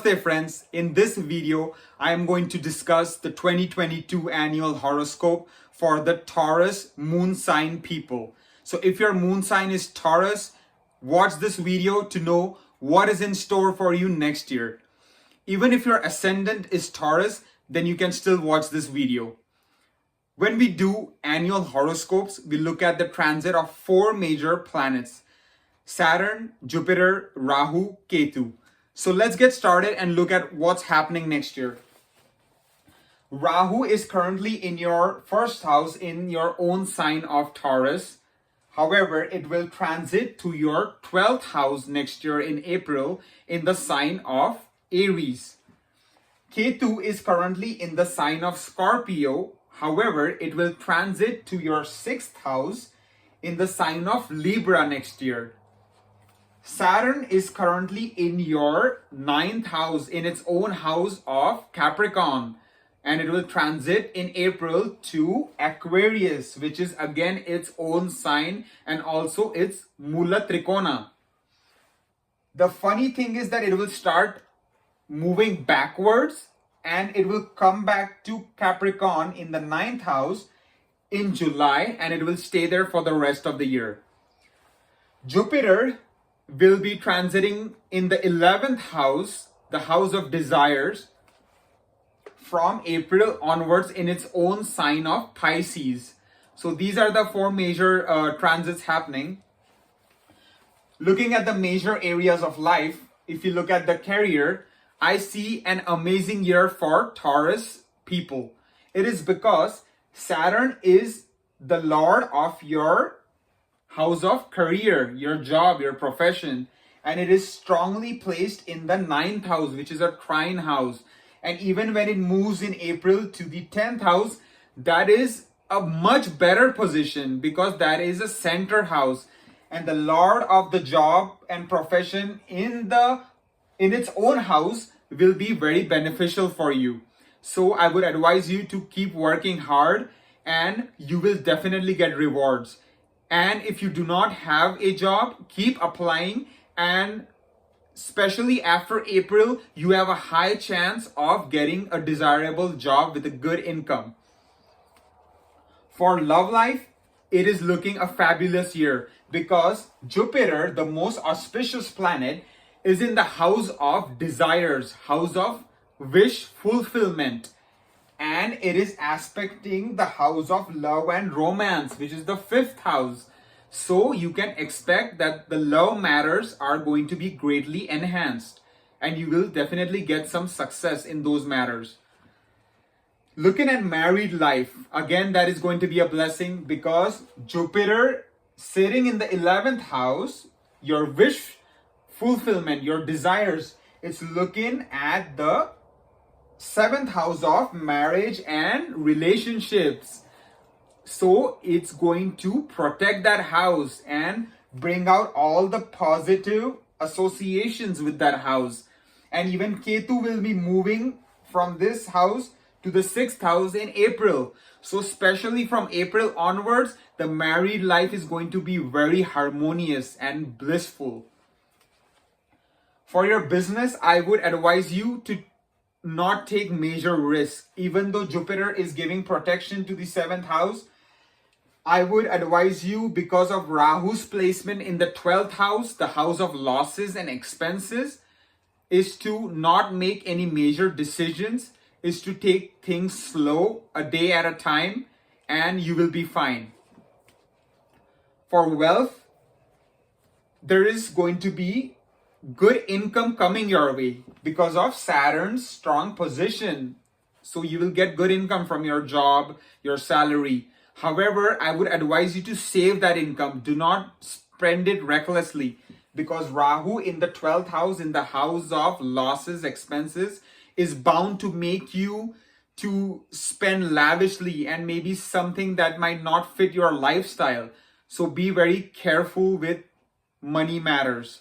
Namaste friends, in this video I am going to discuss the 2022 annual horoscope for the Taurus Moon sign people. So if your moon sign is Taurus, watch this video to know what is in store for you next year. Even if your ascendant is Taurus, then you can still watch this video. When we do annual horoscopes, we look at the transit of 4 major planets: Saturn, Jupiter, Rahu, Ketu. So let's get started and look at what's happening next year. Rahu is currently in your first house in your own sign of Taurus. However, it will transit to your 12th house next year in April in the sign of Aries. Ketu is currently in the sign of Scorpio. However, it will transit to your 6th house in the sign of Libra next year. Saturn is currently in your 9th house, in its own house of Capricorn, and it will transit in April to Aquarius, which is again its own sign and also its Mula Trikona. The funny thing is that it will start moving backwards and it will come back to Capricorn in the 9th house in July, and it will stay there for the rest of the year. Jupiter will be transiting in the 11th house, the house of desires, from April onwards in its own sign of Pisces. So these are the 4 major transits happening. Looking at the major areas of life, if you look at the career, I see an amazing year for Taurus people. It is because Saturn is the lord of your house of career, your job, your profession, and it is strongly placed in the 9th house, which is a trine house. And even when it moves in April to the 10th house, that is a much better position because that is a center house, and the lord of the job and profession in its own house will be very beneficial for you. So I would advise you to keep working hard and you will definitely get rewards. And if you do not have a job, keep applying, and especially after April, you have a high chance of getting a desirable job with a good income. For love life, it is looking a fabulous year because Jupiter, the most auspicious planet, is in the house of desires, house of wish fulfillment. And it is aspecting the house of love and romance, which is the 5th house. So you can expect that the love matters are going to be greatly enhanced, and you will definitely get some success in those matters. Looking at married life, again, that is going to be a blessing because Jupiter sitting in the 11th house, your wish fulfillment, your desires, it's looking at the 7th house of marriage and relationships. So it's going to protect that house and bring out all the positive associations with that house. And even Ketu will be moving from this house to the 6th house in April. So especially from April onwards, the married life is going to be very harmonious and blissful. For your business, I would advise you to not take major risks. Even though Jupiter is giving protection to the 7th house, I would advise you, because of Rahu's placement in the 12th house, the house of losses and expenses, is to not make any major decisions, is to take things slow, a day at a time, and you will be fine. For wealth, there is going to be good income coming your way because of Saturn's strong position. So you will get good income from your job, your salary. However, I would advise you to save that income. Do not spend it recklessly because Rahu in the 12th house, in the house of losses, expenses, is bound to make you to spend lavishly and maybe something that might not fit your lifestyle. So be very careful with money matters.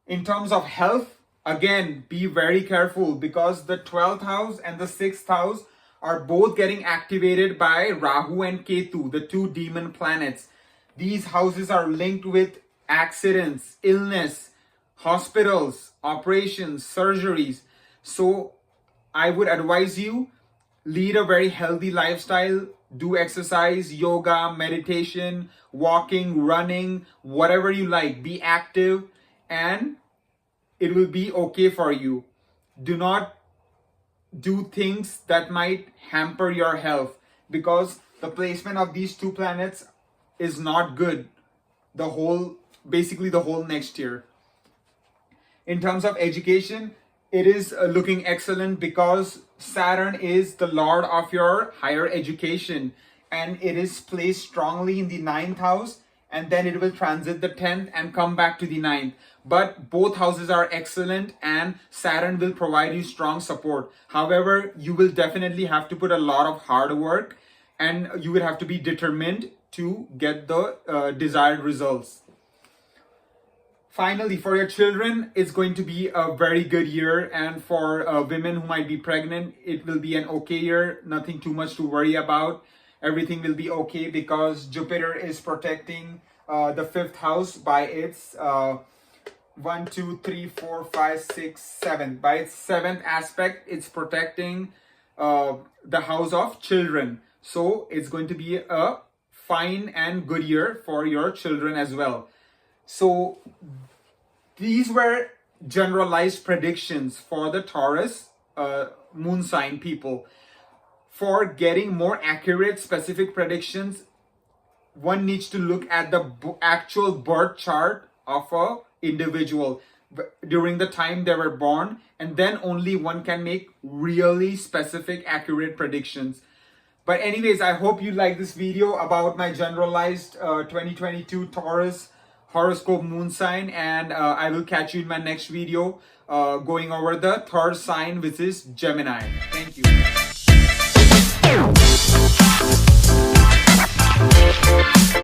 In terms of health, again, be very careful because the 12th house and the 6th house are both getting activated by Rahu and Ketu, the 2 demon planets. These houses are linked with accidents, illness, hospitals, operations, surgeries. So I would advise you, lead a very healthy lifestyle, do exercise, yoga, meditation, walking, running, whatever you like, be active, and it will be okay for you. Do not do things that might hamper your health, because the placement of these two planets is not good basically the whole next year. In terms of education, it is looking excellent because Saturn is the lord of your higher education, and it is placed strongly in the ninth house, and then it will transit the 10th and come back to the ninth. But both houses are excellent and Saturn will provide you strong support. However, you will definitely have to put a lot of hard work, and you will have to be determined to get the desired results. Finally, for your children, it's going to be a very good year. And for women who might be pregnant, it will be an okay year. Nothing too much to worry about. Everything will be okay because Jupiter is protecting the fifth house by its 1, 2, 3, 4, 5, 6, 7. By its seventh aspect, it's protecting the house of children. So it's going to be a fine and good year for your children as well. So these were generalized predictions for the Taurus moon sign people. For getting more accurate, specific predictions, one needs to look at the actual birth chart of a individual during the time they were born, and then only one can make really specific, accurate predictions. But anyways, I hope you like this video about my generalized 2022 Taurus horoscope moon sign, and I will catch you in my next video going over the third sign, which is Gemini. Thank you.